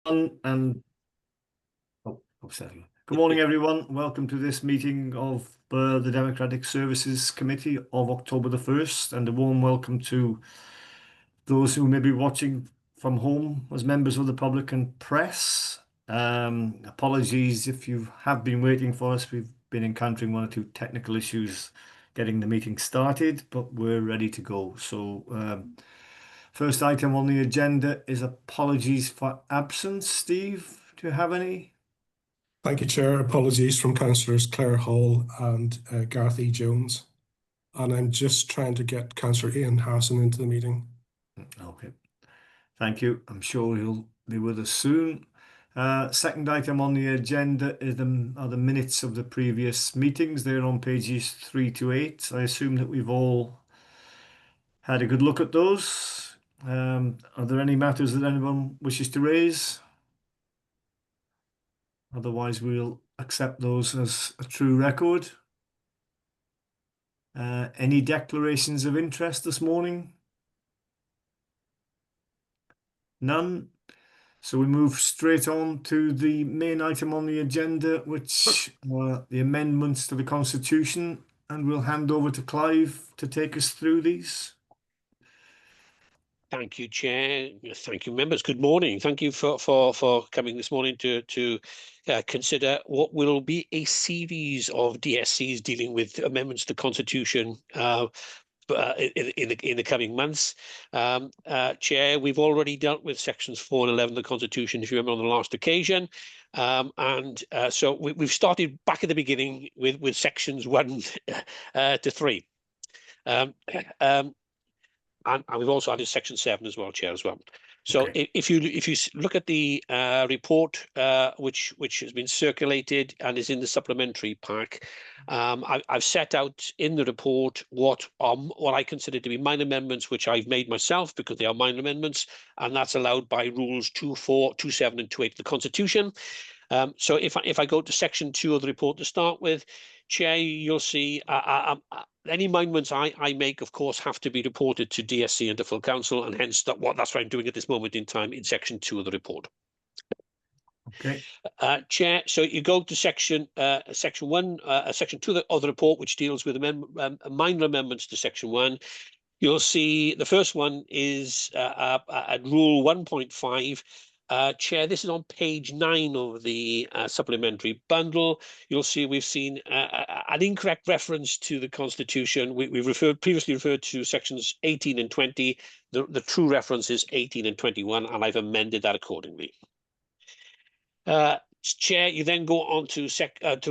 And good morning, everyone. Welcome to this meeting of the Democratic Services Committee of October the 1st, and a warm welcome to those who may be watching from home as members of the public and press. Apologies if you have been waiting for us. We've been encountering one or two technical issues getting the meeting started, but we're ready to go. So first item on the agenda is apologies for absence. Steve, do you have any? Thank you, Chair. Apologies from Councillors Claire Hall and Garth E. Jones. And I'm just trying to get Councillor Ian Harrison into the meeting. Okay. Thank you. I'm sure he'll be with us soon. Second item on the agenda is are the minutes of the previous meetings. They're on pages 3 to 8. I assume that we've all had a good look at those. Are there any matters that anyone wishes to raise? Otherwise, we'll accept those as a true record. Any declarations of interest this morning? None. So we move straight on to the main item on the agenda, which were the amendments to the Constitution, and we'll hand over to Clive to take us through these. Thank you, Chair. Thank you, members. Good morning. Thank you for coming this morning to consider what will be a series of DSCs dealing with amendments to the Constitution in the coming months. Chair, we've already dealt with sections 4 and 11 of the Constitution, if you remember, on the last occasion. So we've started back at the beginning with sections 1 to 3. And we've also added section 7 as well, Chair, as well. So okay. If you look at the report which has been circulated and is in the supplementary pack, I've set out in the report what I consider to be minor amendments, which I've made myself because they are minor amendments, and that's allowed by rules 2.4, 2.7, and 2.8 of the Constitution. So if I go to section 2 of the report to start with, Chair, you'll see any amendments I make, of course, have to be reported to DSC and to full council, and hence that's what I'm doing at this moment in time in section 2 of the report. Okay. Chair, so you go to section 1, section 2 of the report, which deals with minor amendments to section 1. You'll see the first one is at rule 1.5. Chair, this is on page 9 of the supplementary bundle. You'll see we've seen an incorrect reference to the Constitution. We've previously referred to sections 18 and 20. The true reference is 18 and 21, and I've amended that accordingly. Chair, you then go on to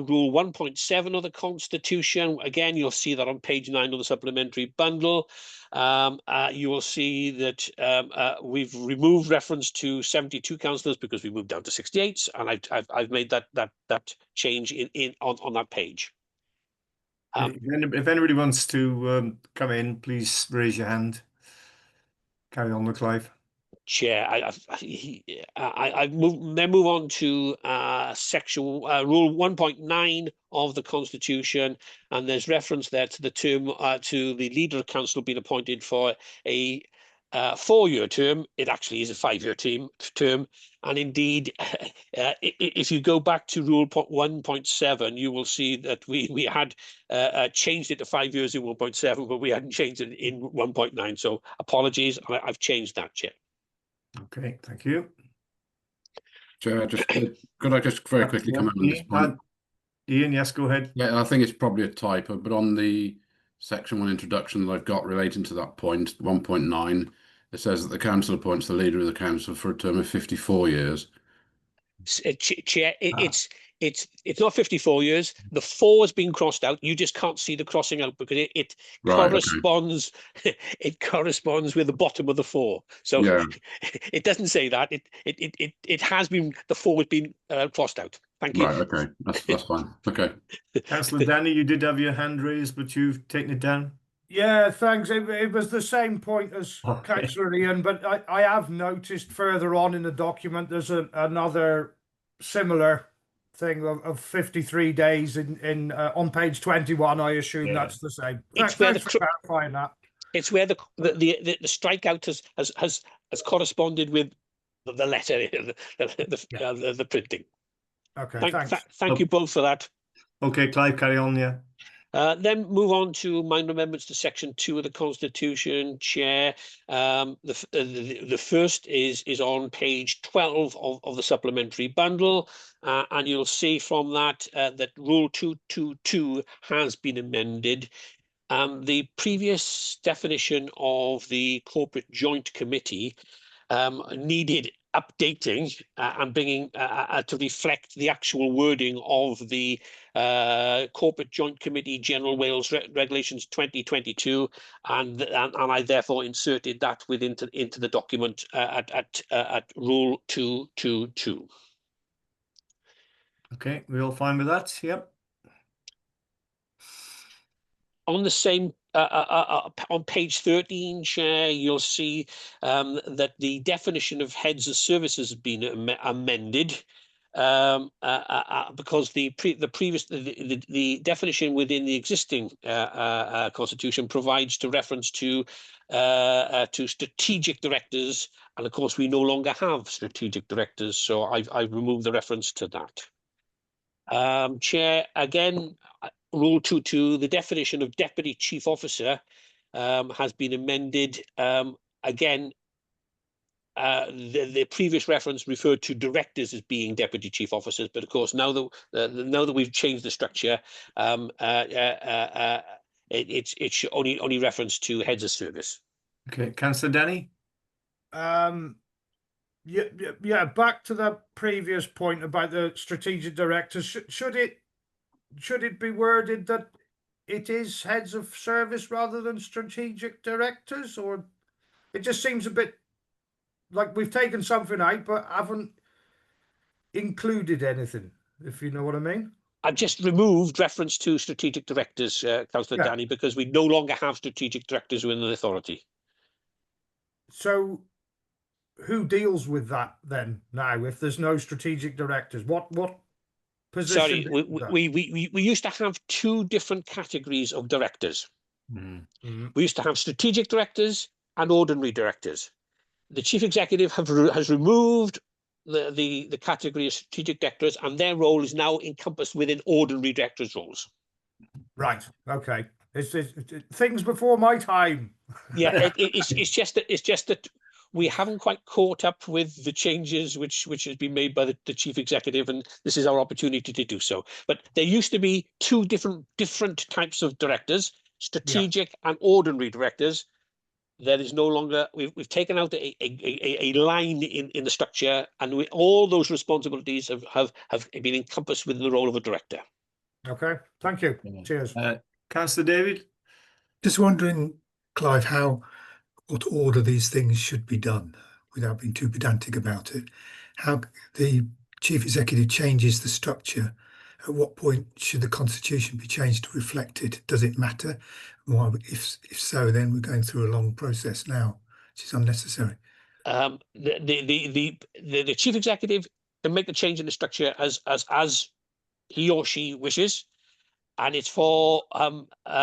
rule 1.7 of the Constitution. Again, you'll see that on page 9 of the supplementary bundle. You will see that we've removed reference to 72 councillors because we moved down to 68, and I've made that change on that page. If anybody wants to come in, please raise your hand. Carry on with Clive. Chair, I move on to section rule 1.9 of the Constitution, and there's reference there to the term to the leader of council being appointed for a 4-year term. It actually is a 5-year term, and indeed, if you go back to rule 1.7, you will see that we had changed it to 5 years in 1.7, but we hadn't changed it in 1.9. So apologies, I've changed that, Chair. Okay, thank you. Chair, could I just very quickly come in on this point? Ian, yes, go ahead. Yeah, I think it's probably a typo, but on the section 1 introduction that I've got relating to that point, 1.9, it says that the council appoints the leader of the council for a term of 54 years. Chair, it's not 54 years. The 4 has been crossed out. You just can't see the crossing out because it corresponds. Okay. It corresponds with the bottom of the 4. So yeah. It doesn't say that. It has been, the 4 has been crossed out. Thank you. Right. Okay. That's fine. Okay. Councillor Danny, you did have your hand raised, but you've taken it down. Yeah, thanks. It was the same point as Councillor Ian, but I have noticed further on in the document there's another similar thing of 53 days in on page 21. I assume that's the same. Thanks for clarifying that. It's where the strikeout has corresponded with the letter, Yeah. the printing. Okay, thanks. Thank you both for that. Okay, Clive, carry on, yeah. Then move on to minor amendments to section 2 of the Constitution, Chair. The first is on page 12 of the supplementary bundle, and you'll see from that that Rule 222 has been amended. The previous definition of the corporate joint committee needed updating and bringing to reflect the actual wording of the Corporate Joint Committee General Wales Regulations 2022, and I therefore inserted that into the document at Rule 222. Okay, we all fine with that? Yep. On the same on page 13, Chair, you'll see that the definition of heads of services has been amended because the definition within the existing Constitution provides to reference to strategic directors, and of course we no longer have strategic directors, so I've removed the reference to that. Chair, again, Rule 2.2, the definition of deputy chief officer has been amended. Again, the previous reference referred to directors as being deputy chief officers, but of course now that we've changed the structure, it's only reference to heads of service. Okay, Councillor Denny? Yeah, back to the previous point about the strategic directors. Should it be worded that it is heads of service rather than strategic directors? Or it just seems a bit like we've taken something out but haven't included anything, if you know what I mean. I've just removed reference to strategic directors, Councillor Danny, because we no longer have strategic directors within the authority. So who deals with that then now if there's no strategic directors? What position? Sorry, we used to have two different categories of directors. We used to have strategic directors and ordinary directors. The chief executive has removed the category of strategic directors, and their role is now encompassed within ordinary directors' roles. Right. Okay. It's things before my time. Yeah, it's just that we haven't quite caught up with the changes which has been made by the chief executive, and this is our opportunity to do so. But there used to be two different types of directors, strategic and ordinary directors. There is no longer. We've taken out a line in the structure, and all those responsibilities have been encompassed within the role of a director. Okay, thank you. Cheers. Councillor David? Just wondering, Clive, what order these things should be done without being too pedantic about it. How the chief executive changes the structure. At what point should the Constitution be changed to reflect it? Does it matter? Well, if so, then we're going through a long process now, which is unnecessary. The chief executive can make the change in the structure as he or she wishes, and it's for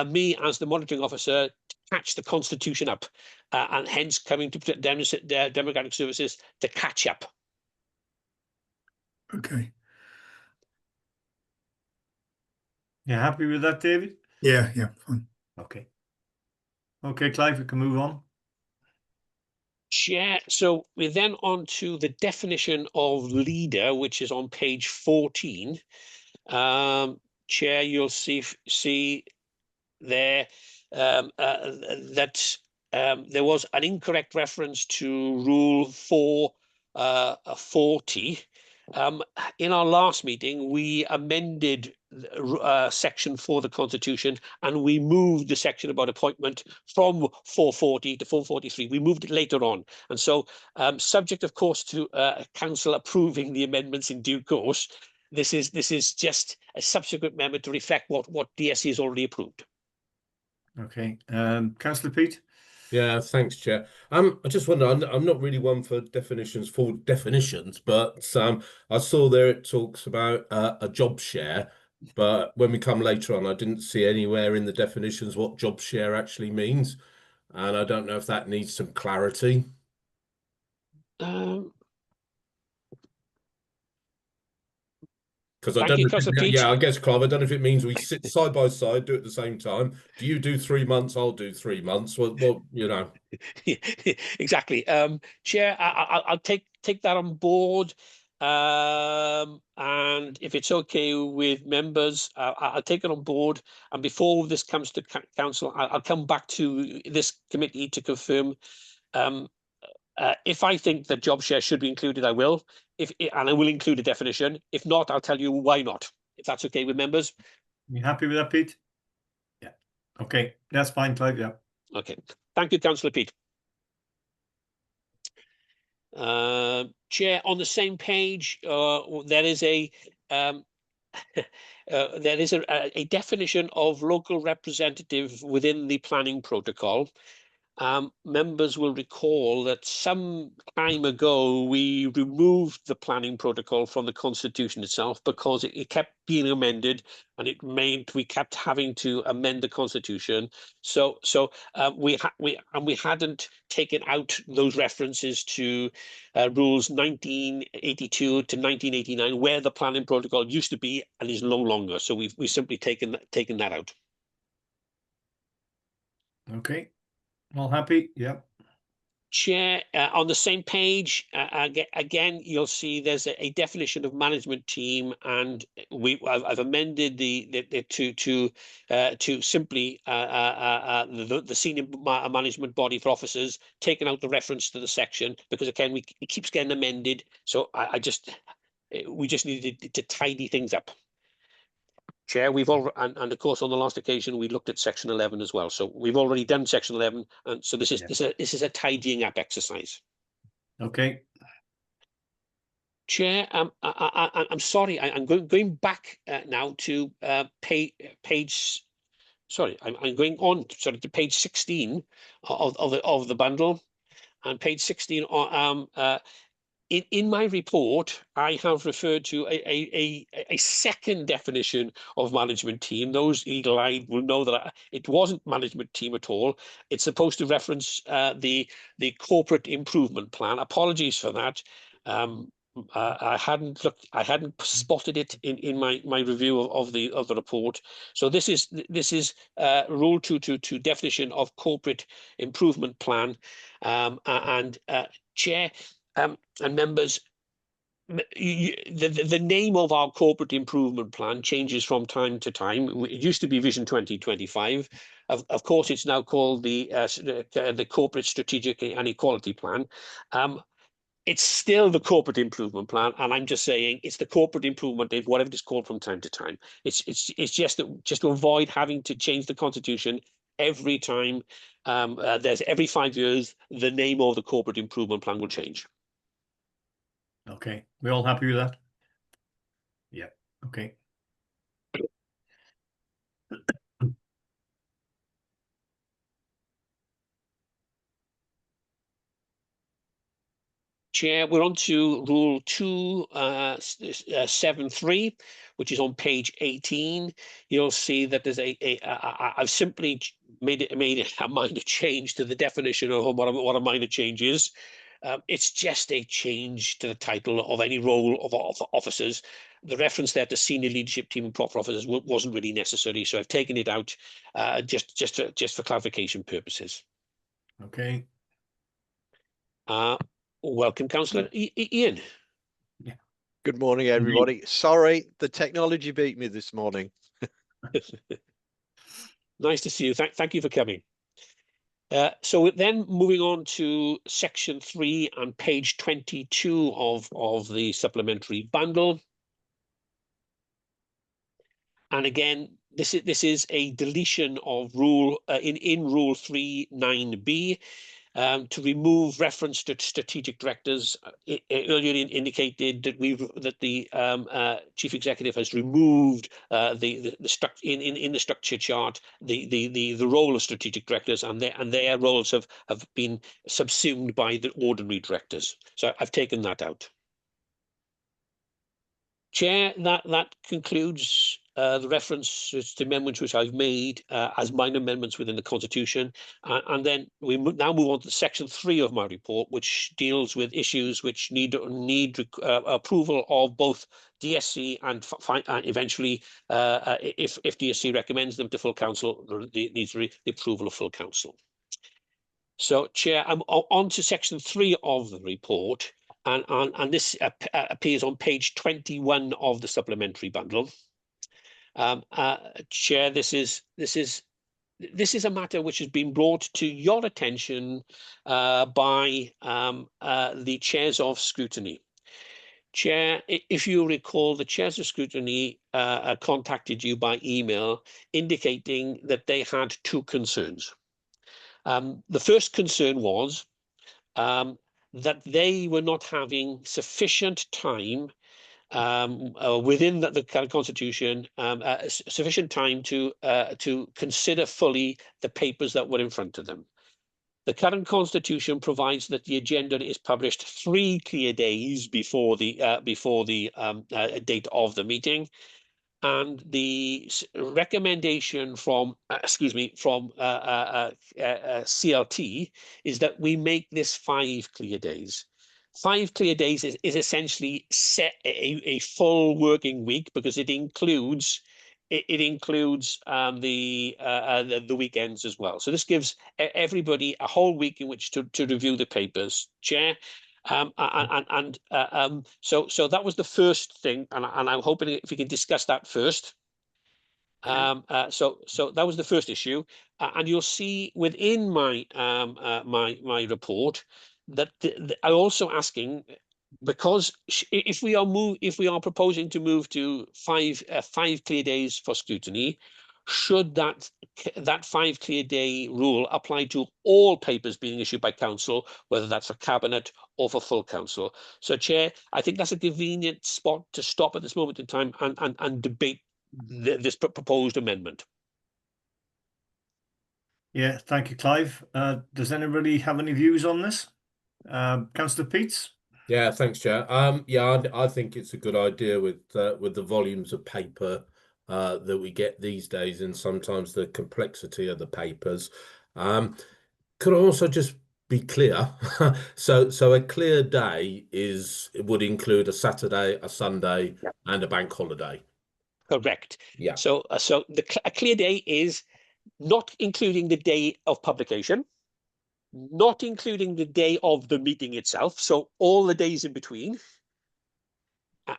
me as the monitoring officer to catch the Constitution up, and hence coming to Democratic Services to catch up. Okay. You happy with that, David? Yeah, fine. Okay. Okay, Clive, we can move on. Chair, so we're then on to the definition of leader, which is on page 14. Chair, you'll see there that there was an incorrect reference to Rule 440. In our last meeting, we amended section 4 of the Constitution, and we moved the section about appointment from 440 to 443. We moved it later on, and so subject, of course, to council approving the amendments in due course. This is just a subsequent amendment to reflect what DSC has already approved. Okay, Councillor Peat? Yeah, thanks, Chair. I just wonder, I'm not really one for definitions, but I saw there it talks about a job share, but when we come later on, I didn't see anywhere in the definitions what job share actually means, and I don't know if that needs some clarity. Because I Thank don't you, know if Councillor it, Peach. yeah, I guess, Clive, I don't know if it means we sit side by side, do it at the same time. Do you do 3 months? I'll do 3 months. Well, you know. Exactly. Chair, I'll take that on board. And if it's okay with members, I'll take it on board. And before this comes to council, I'll come back to this committee to confirm. If I think that job share should be included, I will. And I will include a definition. If not, I'll tell you why not. If that's okay with members. You happy with that, Pete? Yeah. Okay, that's fine, Clive. Yeah. Okay. Thank you, Councillor Pete. Chair, on the same page, there is a a definition of local representative within the planning protocol. Members will recall that some time ago we removed the planning protocol from the constitution itself because it kept being amended, and it meant we kept having to amend the constitution. So we hadn't taken out those references to rules 1982 to 1989, where the planning protocol used to be and is no longer. So we've simply taken that out. Okay. All happy? Yeah. Chair, on the same page, again, you'll see there's a definition of management team, and I've amended to simply the senior management body for officers, taking out the reference to the section, because again, it keeps getting amended. So we just needed to tidy things up. Chair, we've all, and of course on the last occasion we looked at section 11 as well. So we've already done section 11, and so this is a tidying up exercise. Okay. Chair, I'm sorry, I'm going back now to page. Sorry, I'm going on. Sorry, to page 16 of the bundle, and page 16. In my report, I have referred to a second definition of management team. Those eagle-eyed will know that it wasn't management team at all. It's supposed to reference the corporate improvement plan. Apologies for that. I hadn't spotted it in my review of the report. So this is rule 222, definition of corporate improvement plan, and Chair. And members, the name of our corporate improvement plan changes from time to time. It used to be Vision 2025. Of course, it's now called the Corporate Strategic and Equality Plan. It's still the corporate improvement plan, and I'm just saying it's the corporate improvement, whatever it's called from time to time. It's just to avoid having to change the constitution every time. There's every 5 years, the name of the corporate improvement plan will change. Okay. We all happy with that? Yeah. Okay. Chair, we're on to rule 273, which is on page 18. You'll see that there's I've simply made a minor change to the definition of what a minor change is. It's just a change to the title of any role of officers. The reference there to senior leadership team and proper officers wasn't really necessary, so I've taken it out just for clarification purposes. Okay. Welcome, Councillor Ian. Yeah. Good morning, everybody. Sorry, the technology beat me this morning. Nice to see you. Thank you for coming. So then moving on to section 3 and page 22 of the supplementary bundle. And again, this is a deletion of rule in rule 3.9b. To remove reference to strategic directors. Earlier indicated that the chief executive has removed the structure chart the role of strategic directors, and their roles have been subsumed by the ordinary directors. So I've taken that out. Chair, that concludes the references to amendments which I've made as minor amendments within the Constitution, and then we now move on to section 3 of my report, which deals with issues which need approval of both DSC and eventually, if DSC recommends them to full council, it needs the approval of full council. So, Chair, I'm on to section 3 of the report, and this appears on page 21 of the supplementary bundle. Chair, this is a matter which has been brought to your attention by the chairs of scrutiny. Chair, if you recall, the chairs of scrutiny contacted you by email indicating that they had 2 concerns. The first concern was that they were not having sufficient time within the current Constitution, sufficient time to consider fully the papers that were in front of them. The current Constitution provides that the agenda is published 3 clear days before the date of the meeting, and the recommendation from CLT is that we make this 5 clear days. 5 clear days is essentially set a full working week, because it includes the weekends as well. So this gives everybody a whole week in which to review the papers, Chair. So that was the first thing, and I'm hoping if we can discuss that first. So that was the first issue, and you'll see within my my report that I'm also asking, because if we are proposing to move to 5 clear days for scrutiny, should that 5 clear day rule apply to all papers being issued by council, whether that's for cabinet or for full council? So, Chair, I think that's a convenient spot to stop at this moment in time and debate this proposed amendment. Yeah, thank you, Clive. Does anybody have any views on this? Councillor Peets? Yeah, thanks, Chair. Yeah, I think it's a good idea with the volumes of paper that we get these days, and sometimes the complexity of the papers. Could I also just be clear? So a clear day would include a Saturday, a Sunday, and a bank holiday. Correct. Yeah. So a clear day is not including the day of publication, not including the day of the meeting itself, so all the days in between,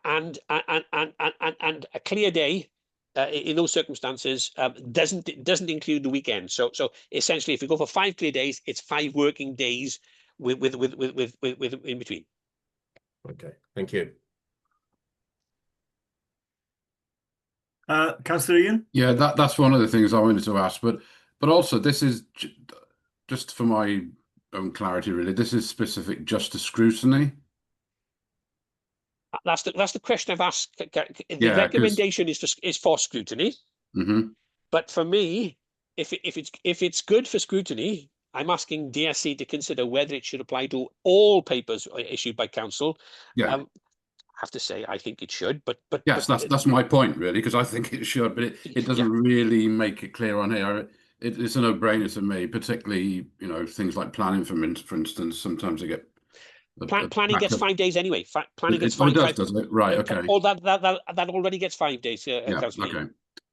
and a clear day in those circumstances doesn't include the weekend. So essentially, if we go for 5 clear days, it's 5 working days with in between. Okay, thank you. Councillor Ian? Yeah, that's one of the things I wanted to ask, but also this is just for my own clarity, really. This is specific just to scrutiny. That's the question I've asked. The recommendation is for scrutiny. Mm-hmm. But for me, if it's good for scrutiny, I'm asking DSC to consider whether it should apply to all papers issued by council. Yeah. I have to say, I think it should, but yes, that's my point, really, because I think it should, but it doesn't really make it clear on here. It's a no-brainer to me, particularly, you know, things like planning, for instance. Sometimes they get planning gets 5 days anyway. Planning gets 5 days. Does it? Right. Okay. Oh, that already gets 5 days. Yeah. Okay.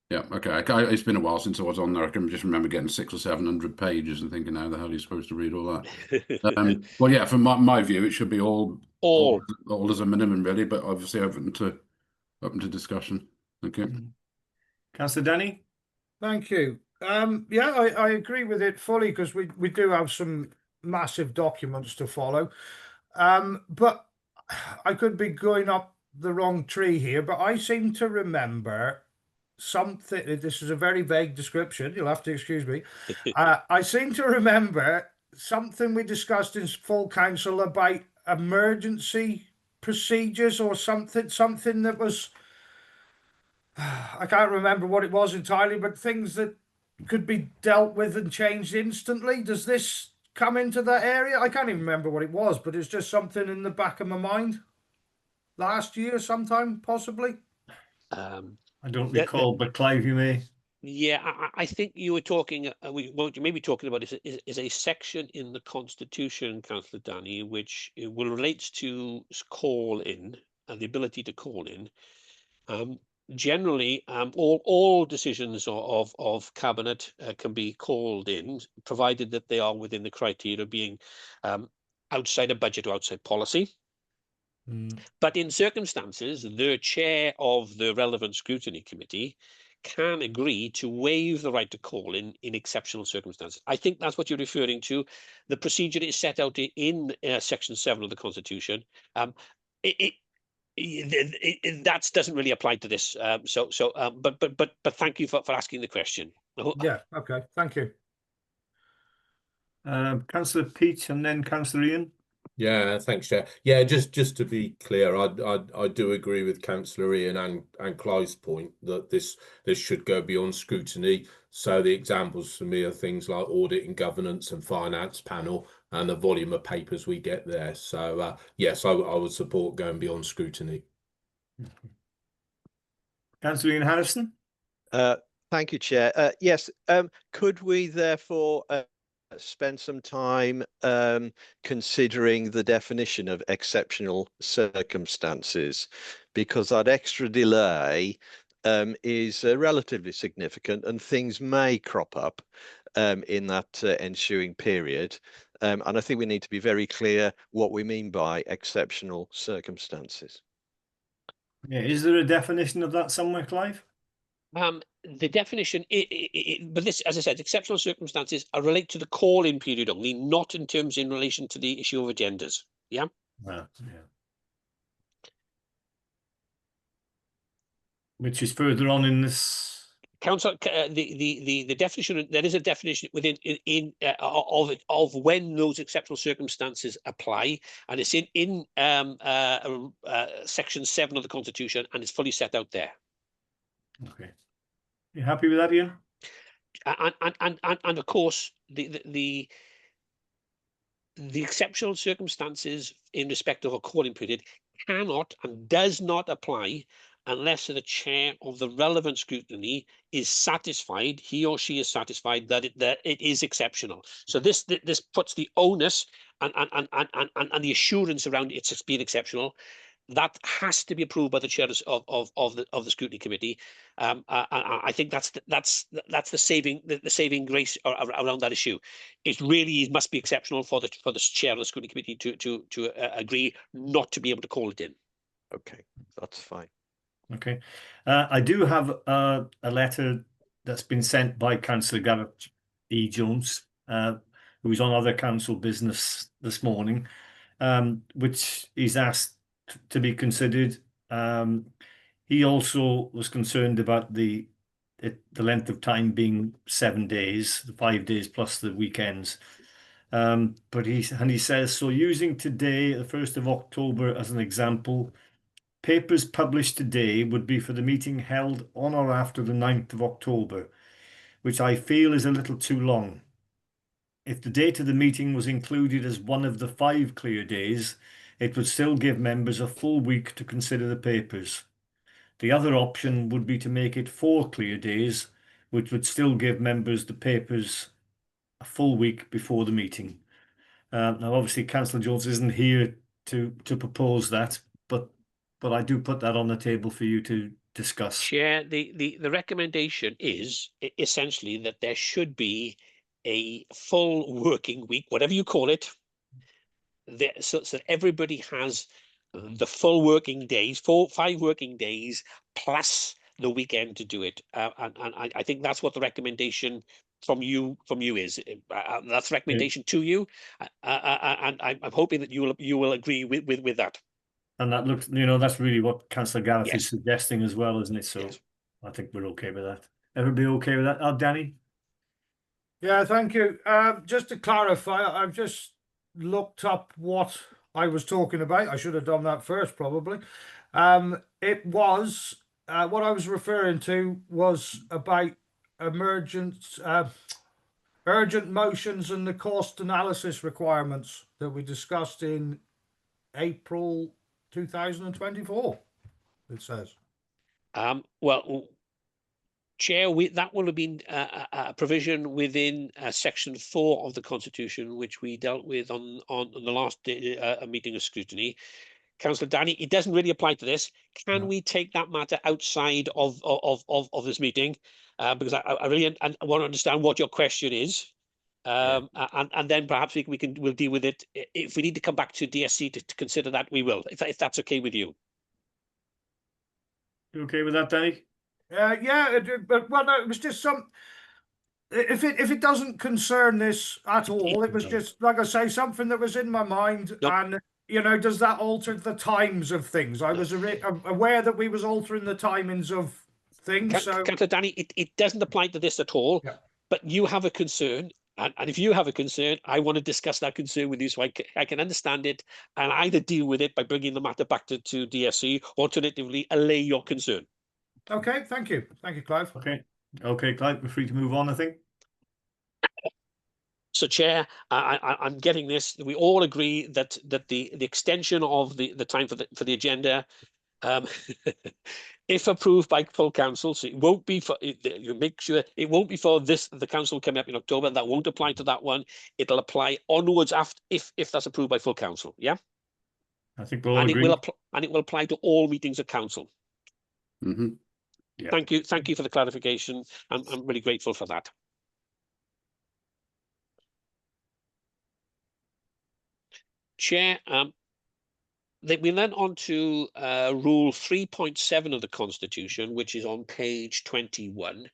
Yeah. Okay. It's been a while since I was on there. I can just remember getting 600 or 700 pages and thinking, how the hell are you supposed to read all that? Well, yeah. From my view, it should be all as a minimum, really, but obviously open to discussion. Thank you. Councillor Denny? Thank you. Yeah, I agree with it fully, because we do have some massive documents to follow. But I could be going up the wrong tree here, but I seem to remember something. This is a very vague description, you'll have to excuse me. I seem to remember something we discussed in full council about emergency procedures or something that was, I can't remember what it was entirely, but things that could be dealt with and changed instantly. Does this come into that area? I can't even remember what it was, but it's just something in the back of my mind. Last year sometime, possibly. I don't The- recall, but Clive, you may. Yeah, I think you were talking, what you may be talking about is a section in the Constitution, Councillor Danny, which will relates to call in and the ability to call in. Generally, all decisions of cabinet can be called in, provided that they are within the criteria of being outside a budget or outside policy. But in circumstances, the chair of the relevant scrutiny committee can agree to waive the right to call in exceptional circumstances. I think that's what you're referring to. The procedure is set out in section 7 of the Constitution. That doesn't really apply to this. But thank you for asking the question. Yeah, okay, thank you. Councillor Peach and then Councillor Ian. Yeah, thanks, Chair. Yeah, just to be clear, I do agree with Councillor Ian and Clive's point that this should go beyond scrutiny. So the examples for me are things like audit and governance and finance panel and the volume of papers we get there. So yes, I would support going beyond scrutiny. Councillor Ian Harrison. Thank you, Chair. Yes, could we therefore spend some time considering the definition of exceptional circumstances, because that extra delay is relatively significant and things may crop up in that ensuing period. And I think we need to be very clear what we mean by exceptional circumstances. Yeah, is there a definition of that somewhere, Clive? The definition, but this, as I said, exceptional circumstances are relate to the call-in period only, not in terms in relation to the issue of agendas. Yeah. Yeah. Which is further on in this. Council, the definition, there is a definition within of when those exceptional circumstances apply, and it's in section 7 of the Constitution, and it's fully set out there. Okay. You happy with that, Ian? And of course, the exceptional circumstances in respect of a calling period cannot and does not apply unless the chair of the relevant scrutiny is satisfied, he or she is satisfied that it is exceptional. So this puts the onus and the assurance around it's being exceptional. That has to be approved by the chairs of the scrutiny committee. I think that's the saving grace around that issue. It really must be exceptional for the chair of the scrutiny committee to agree not to be able to call it in. Okay, that's fine. Okay. I do have a letter that's been sent by Councillor Gareth E. Jones, who's on other council business this morning, which he's asked to be considered. He also was concerned about the length of time being 7 days, the 5 days plus the weekends. But he says, so using today, the 1st of October, as an example, papers published today would be for the meeting held on or after the 9th of October, which I feel is a little too long. If the date of the meeting was included as one of the 5 clear days, it would still give members a full week to consider the papers. The other option would be to make it 4 clear days, which would still give members the papers a full week before the meeting. Now, obviously, Councillor Jones isn't here to propose that, but I do put that on the table for you to discuss. Chair, the recommendation is essentially that there should be a full working week, whatever you call it, so everybody has the full working days, 5 working days plus the weekend to do it. And I think that's what the recommendation from you is. That's the recommendation to you, and I'm hoping that you will agree with that. And that looks, that's really what Councillor Gareth Yes. is suggesting as well, isn't it? So Yes. I think we're okay with that. Everybody okay with that? Oh, Danny? Yeah, thank you. Just to clarify, I've just looked up what I was talking about. I should have done that first, probably. It was what I was referring to was about urgent motions and the cost analysis requirements that we discussed in April 2024. It says. Well, Chair, that will have been a provision within section 4 of the Constitution, which we dealt with on the last meeting of scrutiny. Councillor Danny, it doesn't really apply to this. Can we take that matter outside of this meeting? Because I really want to understand what your question is. And then perhaps we'll deal with it. If we need to come back to DSC to consider that, we will, if that's okay with you. You okay with that, Danny? Yeah, but well, no, it was just some. If it doesn't concern this at all, it was just, like I say, something that was in my mind. Nope. And you know, does that alter the times of things? I was aware that we was altering the timings of things. So, Councillor Danny, it doesn't apply to this at all. Yeah. But you have a concern, and if you have a concern, I want to discuss that concern with you, so I can understand it and either deal with it by bringing the matter back to DSC, or alternatively allay your concern. okay, thank you, Clive. Okay, Clive, we're free to move on, I think. So, Chair, I'm getting this. We all agree that the extension of the time for the agenda, if approved by full council, so it won't be for, you make sure it won't be for the council coming up in October. That won't apply to that one. It'll apply onwards after, if that's approved by full council. Yeah, I think we'll all agree. And it will apply to all meetings of council. Mm-hmm. Yeah. Thank you for the clarification. I'm really grateful for that. Chair, we then on to Rule 3.7 of the Constitution, which is on page 21,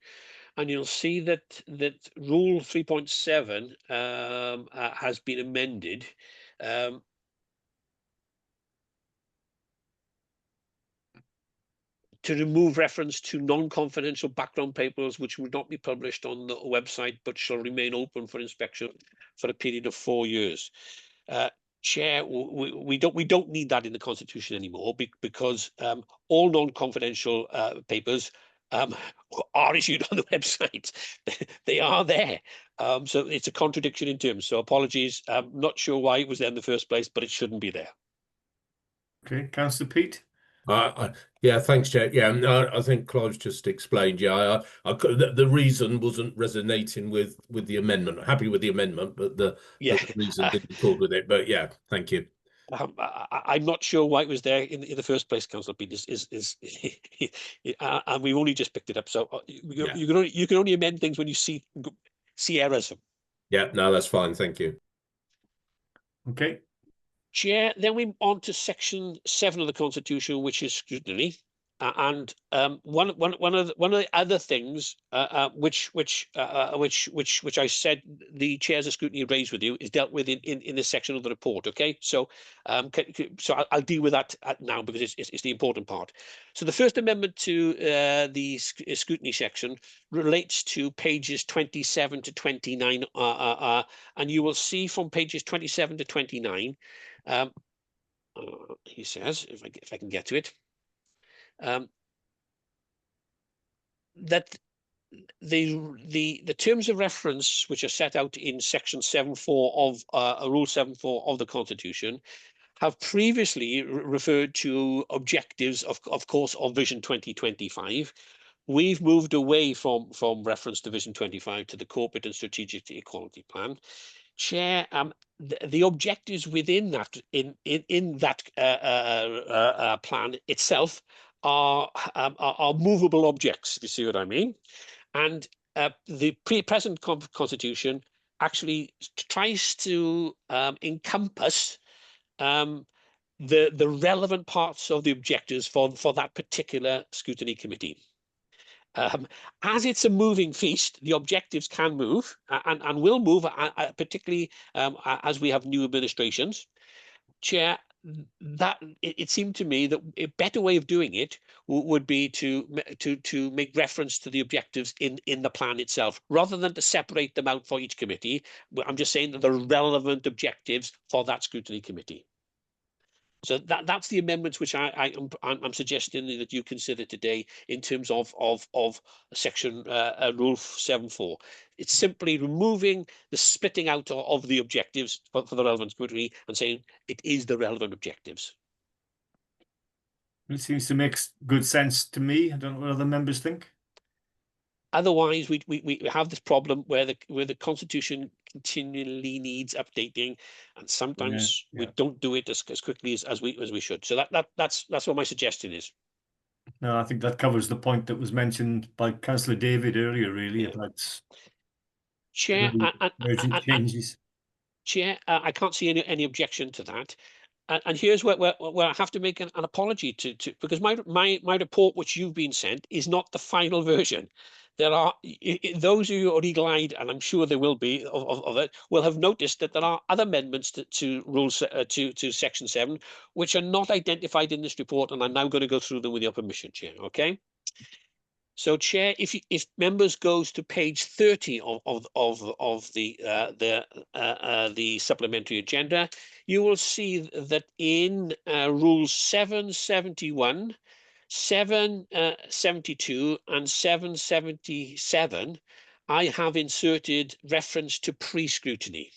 and you'll see that Rule 3.7 has been amended. To remove reference to non-confidential background papers which will not be published on the website but shall remain open for inspection for a period of 4 years. Chair, we don't need that in the Constitution anymore, because all non-confidential papers are issued on the website. They are there. So it's a contradiction in terms. So apologies. I'm not sure why it was there in the first place, but it shouldn't be there. Okay, Councillor Peat. Yeah, thanks, Chair. Yeah, no, I think Clive's just explained. Yeah, the reason wasn't resonating with the amendment. Happy with the amendment, but the reason didn't accord with it. But yeah, thank you. I'm not sure why it was there in the first place, Councillor Peat. And we've only just picked it up. So you can only amend things when you see errors. Yeah, no, that's fine. Thank you. Okay. Chair, then we're on to section 7 of the Constitution, which is scrutiny, and one of the other things which I said the chairs of scrutiny raised with you is dealt with in this section of the report. Okay, so I'll deal with that now, because it's the important part. So the First Amendment to the scrutiny section relates to pages 27 to 29, and you will see from pages 27 to 29. He says, if I can get to it, that the terms of reference which are set out in section 7.4 of Rule 7.4 of the Constitution have previously referred to objectives of course of Vision 2025. We've moved away from reference to Vision 25 to the Corporate and Strategic Equality Plan. Chair, the objectives within that plan itself are movable objects, if you see what I mean. And the present Constitution actually tries to encompass the relevant parts of the objectives for that particular scrutiny committee. As it's a moving feast, the objectives can move and will move, particularly as we have new administrations. Chair, that it seemed to me that a better way of doing it would be to make reference to the objectives in the plan itself, rather than to separate them out for each committee. I'm just saying that the relevant objectives for that scrutiny committee. So that's the amendments which I'm suggesting that you consider today in terms of section Rule 7.4. It's simply removing the splitting out of the objectives for the relevant scrutiny and saying it is the relevant objectives. It seems to make good sense to me. I don't know what other members think. Otherwise, we have this problem where the constitution continually needs updating, and sometimes we yeah. don't do it as quickly as we should. So that's what my suggestion is. No, I think that covers the point that was mentioned by Councillor David earlier, really, Yeah. about Chair, urgent changes. Chair, I can't see any objection to that. And here's where I have to make an apology to because my report, which you've been sent, is not the final version. There are those who are eagle-eyed, and I'm sure there will be of it, will have noticed that there are other amendments to rules to section 7, which are not identified in this report, and I'm now going to go through them with your permission, Chair. Okay. So, Chair, if members goes to page 30 of the supplementary agenda, you will see that in rules 771, 772, and 777, I have inserted reference to pre-scrutiny.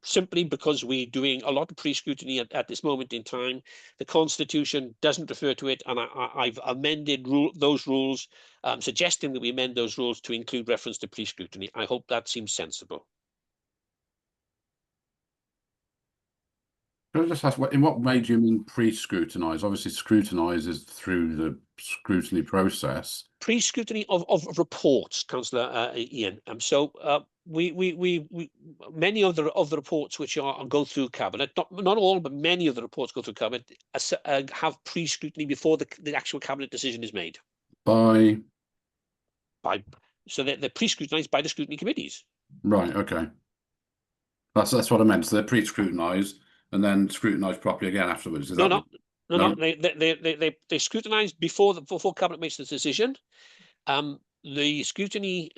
Simply because we're doing a lot of pre-scrutiny at this moment in time. The Constitution doesn't refer to it, and I've amended those rules, suggesting that we amend those rules to include reference to pre-scrutiny. I hope that seems sensible. Can I just ask, in what way do you mean pre-scrutinise? Obviously, scrutinise is through the scrutiny process. Pre-scrutiny of reports, Councillor Ian. So we many of the reports which go through cabinet, not all, but many of the reports go through cabinet, have pre-scrutiny before the actual cabinet decision is made. So they're pre-scrutinised by the scrutiny committees. Right. Okay. That's what I meant. So they're pre-scrutinised and then scrutinised properly again afterwards. No. They scrutinise before cabinet makes the decision. The scrutiny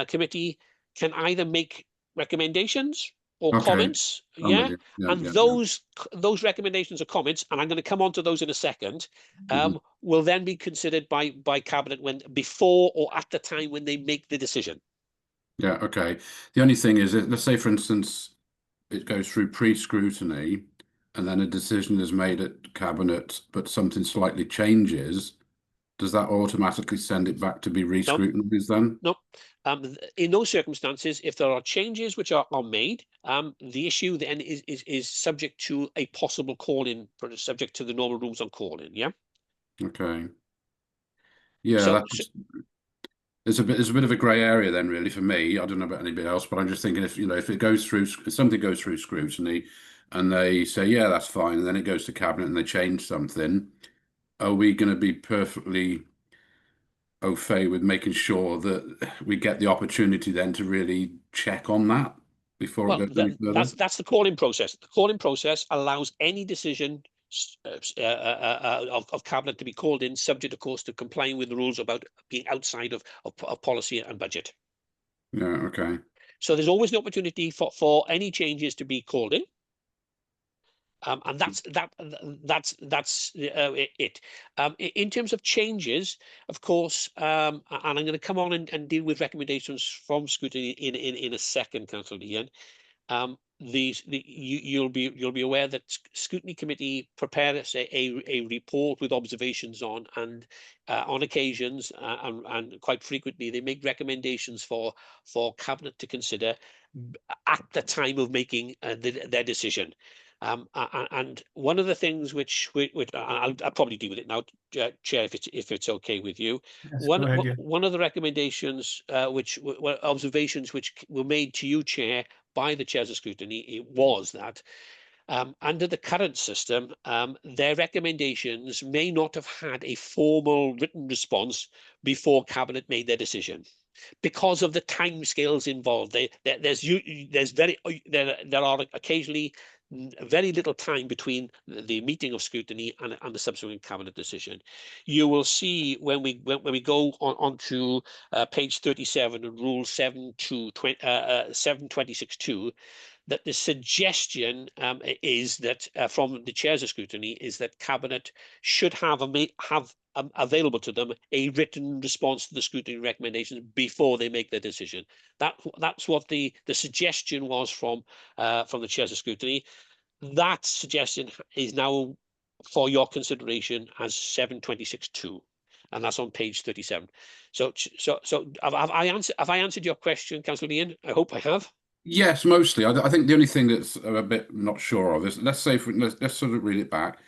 committee can either make recommendations or comments, those recommendations or comments, and I'm going to come on to those in a second, will then be considered by cabinet before or at the time when they make the decision. Yeah, okay. The only thing is, let's say, for instance, it goes through pre-scrutiny and then a decision is made at cabinet, but something slightly changes. Does that automatically send it back to be re-scrutinised then? No. In those circumstances, if there are changes which are made, the issue then is subject to a possible call-in, subject to the normal rules on call-in. Yeah. Okay. Yeah, it's a bit of a grey area then, really, for me. I don't know about anybody else, but I'm just thinking if it goes through, if something goes through scrutiny, and they say, yeah, that's fine, and then it goes to cabinet and they change something, are we going to be perfectly au fait with making sure that we get the opportunity then to really check on that before it goes any further? That's the call-in process. The call-in process allows any decision of cabinet to be called in, subject, of course, to complying with the rules about being outside of policy and budget. Yeah. Okay. So there's always the opportunity for any changes to be called in. And that's it. In terms of changes, of course, and I'm going to come on and deal with recommendations from scrutiny in a second, Councillor Ian. You'll be aware that scrutiny committee prepares a report with observations on, and on occasions and quite frequently they make recommendations for cabinet to consider at the time of making their decision. And one of the things which I'll probably deal with it now, Chair, if it's okay with you. Yes, one of the recommendations, which were observations which were made to you, Chair, by the chairs of scrutiny, it was that under the current system, their recommendations may not have had a formal written response before cabinet made their decision, because of the timescales involved. There are occasionally very little time between the meeting of scrutiny and the subsequent cabinet decision. You will see when we go on to page 37 of Rule 726.2 that the suggestion is that from the chairs of scrutiny is that cabinet should have available to them a written response to the scrutiny recommendations before they make their decision. That's what the suggestion was from the chairs of scrutiny. That suggestion is now for your consideration as 726.2, and that's on page 37. So have I answered your question, Councillor Ian? I hope I have. Yes, mostly. I think the only thing that's I'm a bit not sure of is, let's say, let's sort of read it back.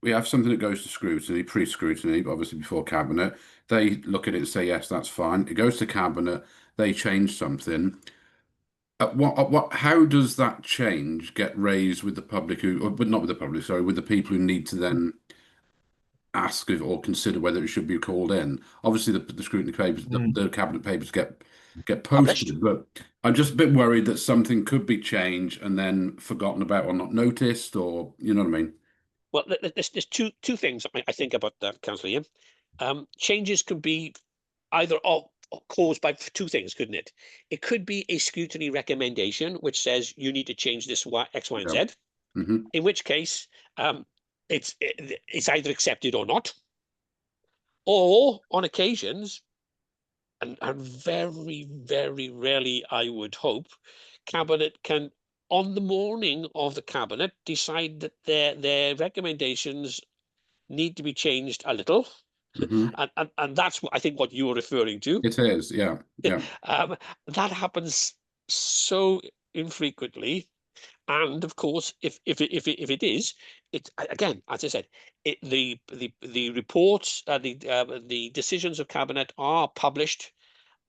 We have something that goes to scrutiny, pre-scrutiny, but obviously before cabinet. They look at it and say, yes, that's fine. It goes to cabinet. They change something. How does that change get raised with the public but not with the public, sorry, with the people who need to then ask or consider whether it should be called in? Obviously, the scrutiny papers, the cabinet papers get posted, but I'm just a bit worried that something could be changed and then forgotten about or not noticed, or you know what I mean? Well, there's two things I think about that, Councillor Ian. Changes can be either caused by two things, couldn't it? It could be a scrutiny recommendation which says you need to change this X, Y, and Z. In which case, it's either accepted or not. Or on occasions, and very, very rarely, I would hope, cabinet can, on the morning of the cabinet, decide that their recommendations need to be changed a little. And that's what I think what you were referring to. It is, yeah. That happens so infrequently, and of course, if it is, it again, as I said, the reports, the decisions of cabinet are published.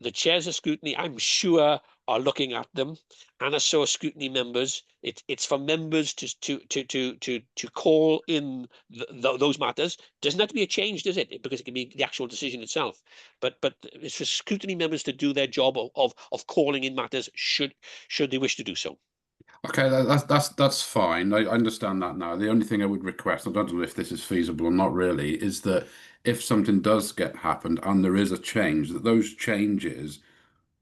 The chairs of scrutiny, I'm sure, are looking at them, and so are scrutiny members. It's for members to call in those matters. Doesn't have to be a change, does it? Because it can be the actual decision itself. But it's for scrutiny members to do their job of calling in matters should they wish to do so. Okay, that's fine. I understand that now. The only thing I would request, I don't know if this is feasible or not really, is that if something does happen and there is a change, that those changes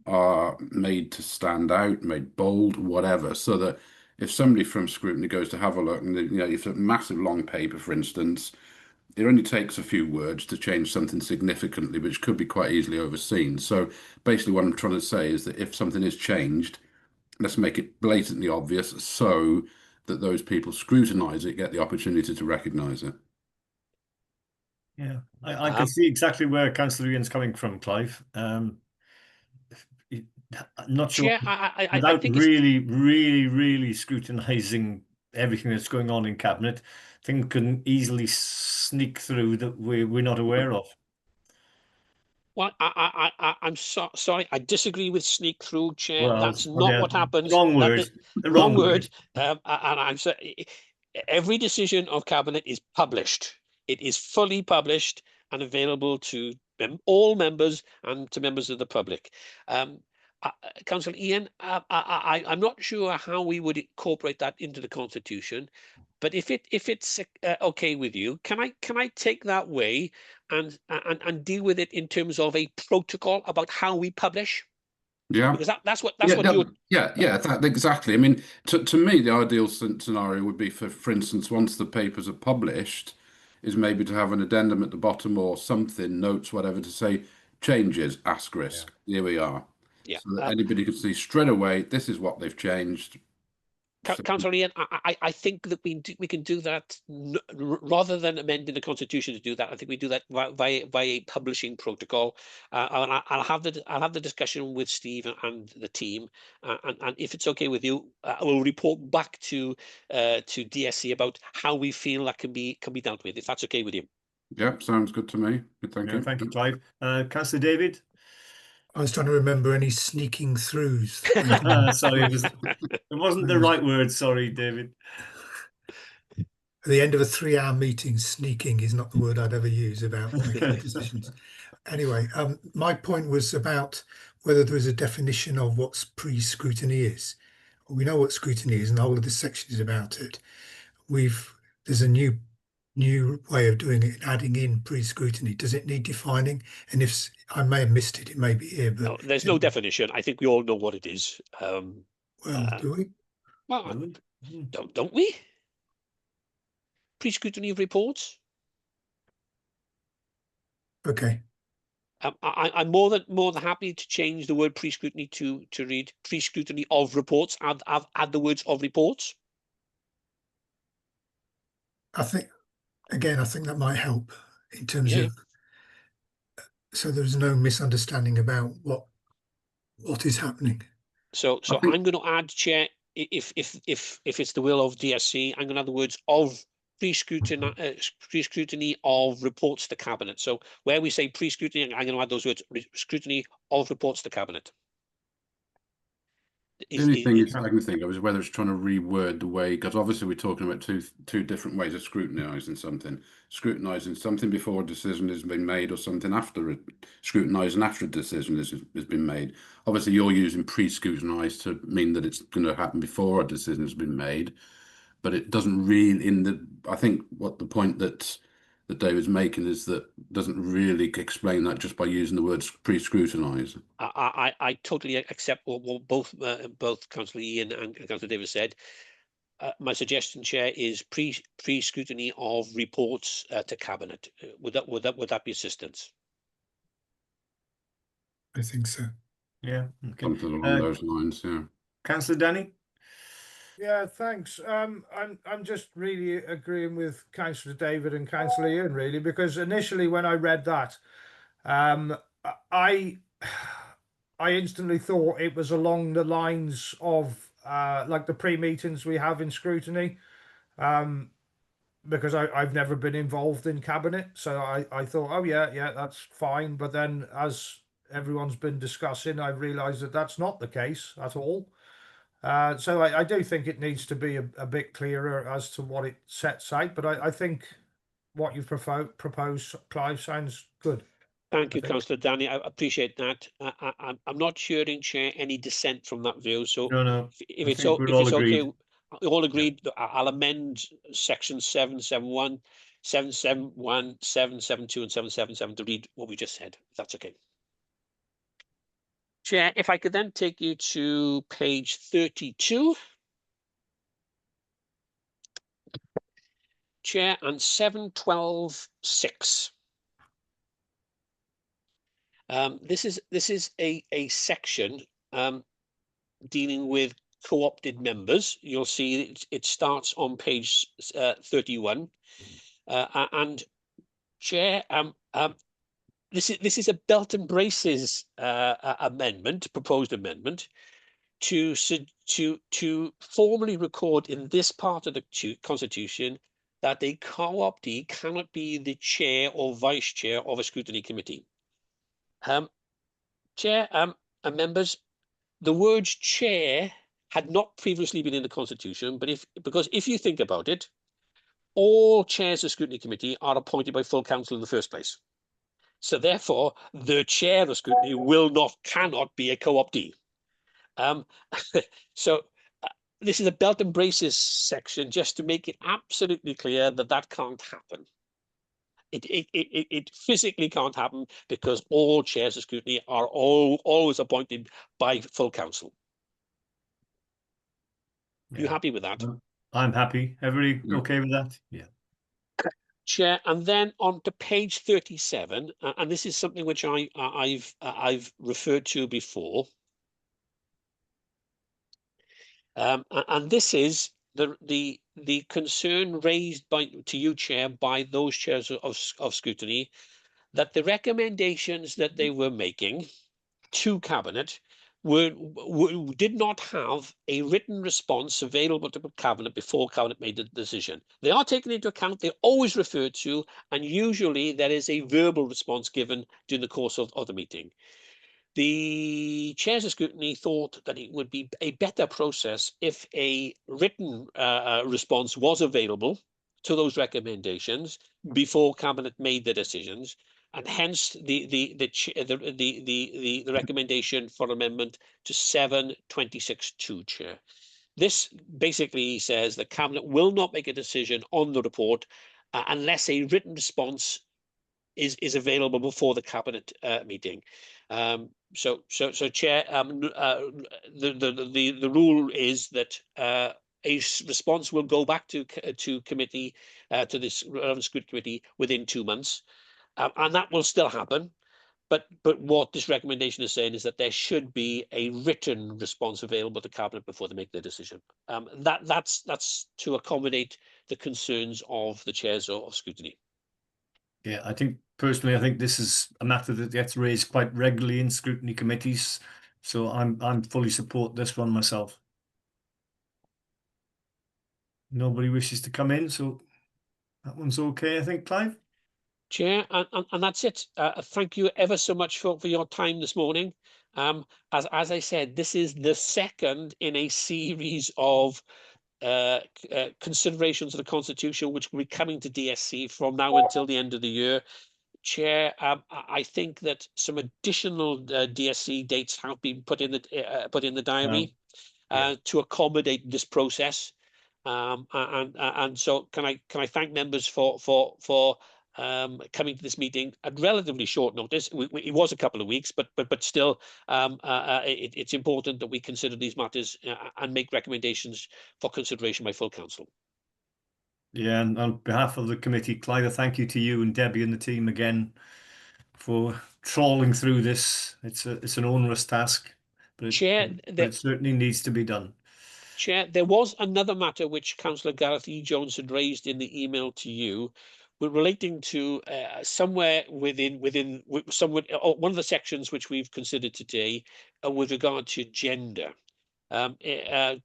are made to stand out, made bold, whatever, so that if somebody from scrutiny goes to have a look, and if a massive long paper, for instance, it only takes a few words to change something significantly, which could be quite easily overseen. So basically what I'm trying to say is that if something is changed, let's make it blatantly obvious so that those people scrutinise it, get the opportunity to recognise it. Yeah, I can see exactly where Councillor Ian's coming from, Clive. Not sure. Chair, I without think really scrutinising everything that's going on in cabinet, things can easily sneak through that we're not aware of. Well, I'm sorry. I disagree with sneak through, Chair. Well, That's not what happens. Wrong word. The wrong word. And I'm sorry. Every decision of cabinet is published. It is fully published and available to all members and to members of the public. Councillor Ian, I'm not sure how we would incorporate that into the Constitution, but if it's okay with you, can I take that way and deal with it in terms of a protocol about how we publish? Yeah, because that's what exactly. I mean, to me, the ideal scenario would be for instance, once the papers are published, is maybe to have an addendum at the bottom or something, notes, whatever, to say changes, asterisk. Yeah. Here we are. Yeah. So that anybody could see straight away, this is what they've changed. Councillor Ian, I think that we can do that rather than amending the Constitution to do that. I think we do that via a publishing protocol. And I'll have the discussion with Steve and the team, and if it's okay with you, I will report back to DSC about how we feel that can be dealt with. If that's okay with you. Yeah, sounds good to me. Good, thank you. Thank you, Clive. Councillor David. I was trying to remember any sneaking throughs. Sorry, it wasn't the right word. Sorry, David. At the end of a 3-hour meeting, sneaking is not the word I'd ever use about making decisions. Anyway, my point was about whether there is a definition of what pre-scrutiny is. We know what scrutiny is, and the whole of this section is about it. There's a new way of doing it, adding in pre-scrutiny. Does it need defining? And if I may have missed it, it may be here, but no, there's no definition. I think we all know what it is. Well, do we? Well, don't we? Pre-scrutiny of reports. Okay. I'm more than happy to change the word pre-scrutiny to read pre-scrutiny of reports. Add the words of reports. I think again, I think that might help in terms Yeah. of, so there's no misunderstanding about what is happening. So I think- I'm going to add, Chair, if it's the will of DSC, I'm going to add the words of pre-scrutiny of reports to cabinet. So where we say pre-scrutiny, I'm going to add those words, scrutiny of reports to cabinet. The only thing I can think of is whether it's trying to reword the way, because obviously we're talking about two different ways of scrutinising something. Scrutinising something before a decision has been made, or something after it. Scrutinising after a decision has been made. Obviously, you're using pre-scrutinise to mean that it's going to happen before a decision has been made, but it doesn't really. I think what the point that David's making is that doesn't really explain that just by using the words pre-scrutinise. I totally accept what both Councillor Ian and Councillor Davis said. My suggestion, Chair, is pre-scrutiny of reports to cabinet. Would that be assistance? I think so. Yeah. Okay. Something along those lines, yeah. Councillor Danny? Yeah, thanks. I'm just really agreeing with Councillor David and Councillor Ian, really, because initially when I read that, I instantly thought it was along the lines of like the pre-meetings we have in scrutiny, because I've never been involved in cabinet, so I thought, oh yeah, that's fine. But then as everyone's been discussing, I've realised that that's not the case at all. So I do think it needs to be a bit clearer as to what it sets out, but I think what you've proposed, Clive, sounds good. Thank you, think. Councillor Danny. I appreciate that. I'm not hearing, Chair, any dissent from that view. So No. if I it's think we're if all it's agreed. okay, we all agreed. I'll amend section 771, 771, 772, and 777 to read what we just said. If that's okay. Chair, if I could then take you to page 32. Chair, and 712.6. This is a section dealing with co-opted members. You'll see it starts on page 31, and Chair, this is a belt and braces amendment, proposed amendment, to formally record in this part of the Constitution that a co-optee cannot be the chair or vice chair of a scrutiny committee. Chair and members, the word chair had not previously been in the Constitution, but because if you think about it, all chairs of scrutiny committee are appointed by full council in the first place. So therefore, the chair of scrutiny cannot be a co-optee. So this is a belt and braces section just to make it absolutely clear that that can't happen. It physically can't happen because all chairs of scrutiny are always appointed by full council. You happy with that? I'm happy. Everybody Yeah. okay with that? Yeah. Chair, and then on to page 37, and this is something which I've referred to before. And this is the concern raised to you, Chair, by those chairs of scrutiny, that the recommendations that they were making to cabinet did not have a written response available to cabinet before cabinet made the decision. They are taken into account, they're always referred to, and usually there is a verbal response given during the course of the meeting. The chairs of scrutiny thought that it would be a better process if a written response was available to those recommendations before cabinet made the decisions, and hence the recommendation for amendment to 726(2), Chair. This basically says that cabinet will not make a decision on the report unless a written response is available before the cabinet meeting. So Chair, the rule is that a response will go back to committee, to this relevant scrutiny committee within 2 months, and that will still happen. but what this recommendation is saying is that there should be a written response available to Cabinet before they make their decision. That's to accommodate the concerns of the chairs of scrutiny. Yeah, I think personally, I think this is a matter that gets raised quite regularly in scrutiny committees. So I'm fully support this one myself. Nobody wishes to come in, so that one's okay, I think, Clive. Chair, and that's it. Thank you ever so much for your time this morning. As I said, this is the second in a series of considerations of the Constitution, which will be coming to DSC from now until the end of the year. Chair, I think that some additional DSC dates have been put in the diary to accommodate this process. And so can I thank members for coming to this meeting at relatively short notice. It was a couple of weeks, but still, it's important that we consider these matters and make recommendations for consideration by full council. Yeah, and on behalf of the committee, Clive, thank you to you and Debbie and the team again for trawling through this. It's an onerous task, but Chair, it certainly needs to be done. Chair, there was another matter which Councillor Gareth E. Jones had raised in the email to you, relating to somewhere within one of the sections which we've considered today with regard to gender.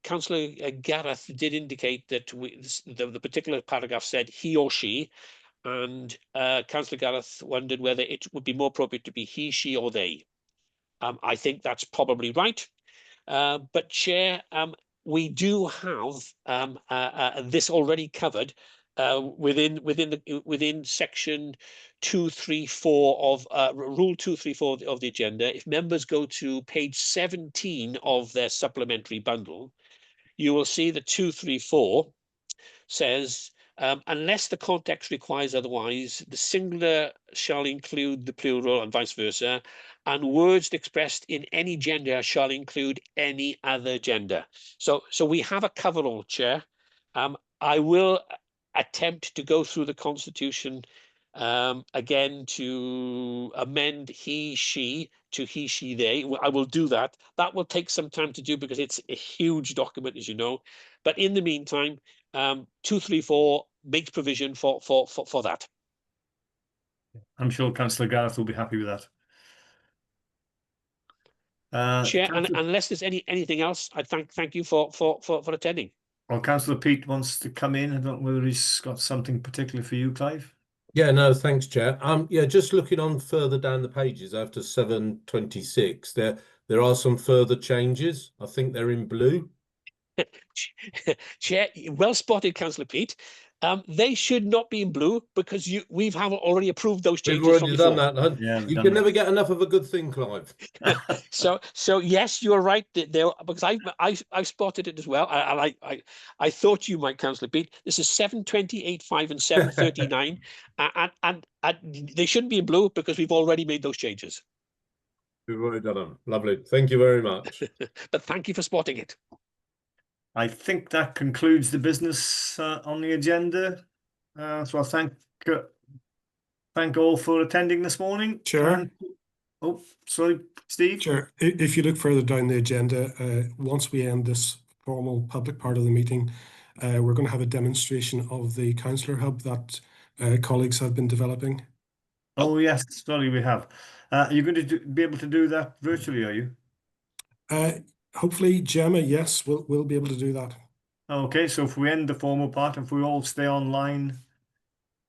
Councillor Gareth did indicate that the particular paragraph said he or she, and Councillor Gareth wondered whether it would be more appropriate to be he, she, or they. I think that's probably right. But Chair, we do have this already covered within section 234 of rule 234 of the agenda. If members go to page 17 of their supplementary bundle, you will see that 234 says, unless the context requires otherwise, the singular shall include the plural and vice versa, and words expressed in any gender shall include any other gender. So we have a coverall, Chair. I will attempt to go through the Constitution again to amend he, she to he, she, they. I will do that. That will take some time to do because it's a huge document, as you know. But in the meantime, 234 makes provision for that. I'm sure Councillor Gareth will be happy with that. Chair, and unless there's anything else, I thank you for attending. Well, Councillor Peat wants to come in. I don't know whether he's got something particular for you, Clive. Yeah, no, thanks, Chair. Yeah, just looking on further down the pages after 726, there are some further changes. I think they're in blue. Chair, well spotted, Councillor Peat. They should not be in blue because we've already approved those changes. We've already done that, huh? Yeah, you can never get enough of a good thing, Clive. So yes, you're right. There, because I spotted it as well. I thought you might, Councillor Peat. This is 728.5 and 739, and they shouldn't be in blue because we've already made those changes. We've already done them. Lovely. Thank you very much. But thank you for spotting it. I think that concludes the business on the agenda. So I thank all for attending this morning. Chair. Oh, sorry, Steve. Chair, if you look further down the agenda, once we end this formal public part of the meeting, we're going to have a demonstration of the Councillor Hub that colleagues have been developing. Oh yes, sorry, we have. Are you going to be able to do that virtually? Are you? Hopefully, Gemma, yes, we'll be able to do that. Okay, so if we end the formal part, if we all stay online,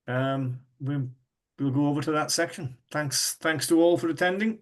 we'll go over to that section. Thanks to all for attending.